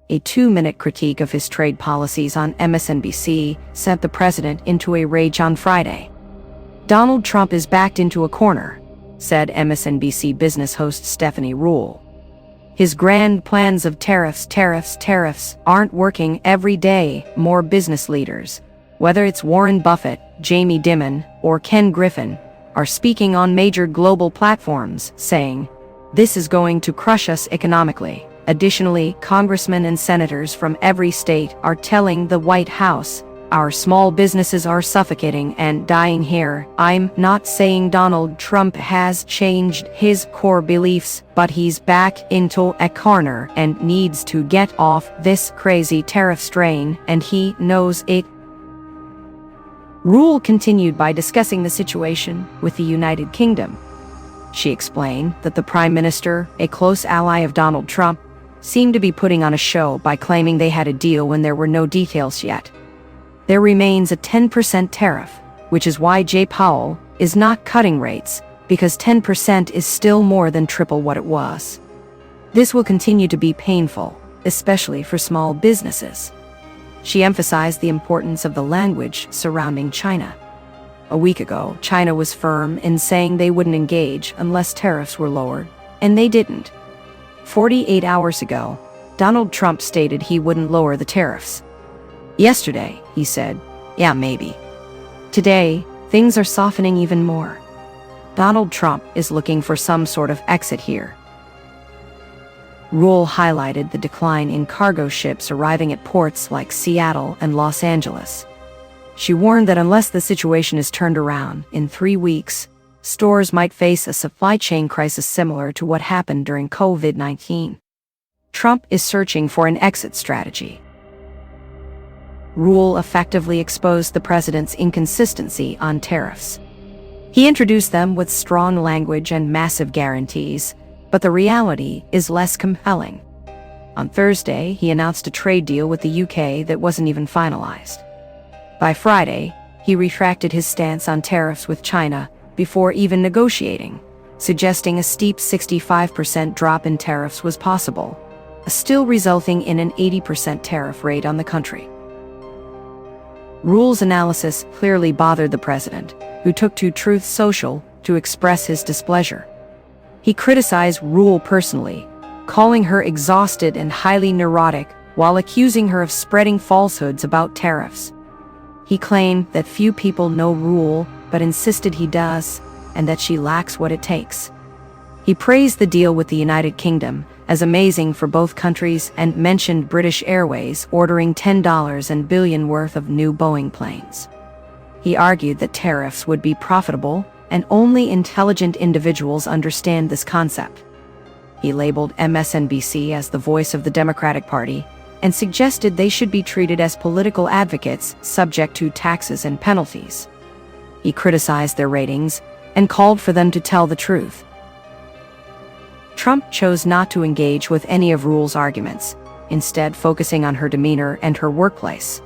A 2-minute critique of his trade policies on MSNBC sent the president into a rage on Friday. "Donald Trump is backed into a corner," said MSNBC business host Stephanie Ruhle. "His grand plans of tariffs aren't working every day. More business leaders, whether it's Warren Buffett, Jamie Dimon, or Ken Griffin, are speaking on major global platforms, saying, 'This is going to crush us economically.' Additionally, congressmen and senators from every state are telling the White House, 'Our small businesses are suffocating and dying here.' I'm not saying Donald Trump has changed his core beliefs, but he's back into a corner and needs to get off this crazy tariff train, and he knows it." Ruhle continued by discussing the situation with the United Kingdom. She explained that the Prime Minister, a close ally of Donald Trump, seemed to be putting on a show by claiming they had a deal when there were no details yet. There remains a 10% tariff, which is why Jay Powell is not cutting rates, because 10% is still more than triple what it was. This will continue to be painful, especially for small businesses. She emphasized the importance of the language surrounding China. A week ago, China was firm in saying they wouldn't engage unless tariffs were lowered, and they didn't. 48 hours ago, Donald Trump stated he wouldn't lower the tariffs. Yesterday, he said, "Yeah, maybe." Today, things are softening even more. Donald Trump is looking for some sort of exit here. Ruhle highlighted the decline in cargo ships arriving at ports like Seattle and Los Angeles. She warned that unless the situation is turned around in 3 weeks, stores might face a supply chain crisis similar to what happened during COVID-19. Trump is searching for an exit strategy. Ruhle effectively exposed the president's inconsistency on tariffs. He introduced them with strong language and massive guarantees, but the reality is less compelling. On Thursday, he announced a trade deal with the UK that wasn't even finalized. By Friday, he retracted his stance on tariffs with China before even negotiating, suggesting a steep 65% drop in tariffs was possible, still resulting in an 80% tariff rate on the country. Ruhle's analysis clearly bothered the president, who took to Truth Social to express his displeasure. He criticized Ruhle personally, calling her exhausted and highly neurotic while accusing her of spreading falsehoods about tariffs. He claimed that few people know Ruhle, but insisted he does, and that she lacks what it takes. He praised the deal with the United Kingdom as amazing for both countries and mentioned British Airways ordering $10 billion worth of new Boeing planes. He argued that tariffs would be profitable, and only intelligent individuals understand this concept. He labeled MSNBC as the voice of the Democratic Party and suggested they should be treated as political advocates subject to taxes and penalties. He criticized their ratings and called for them to tell the truth. Trump chose not to engage with any of Ruhle's arguments, instead focusing on her demeanor and her workplace.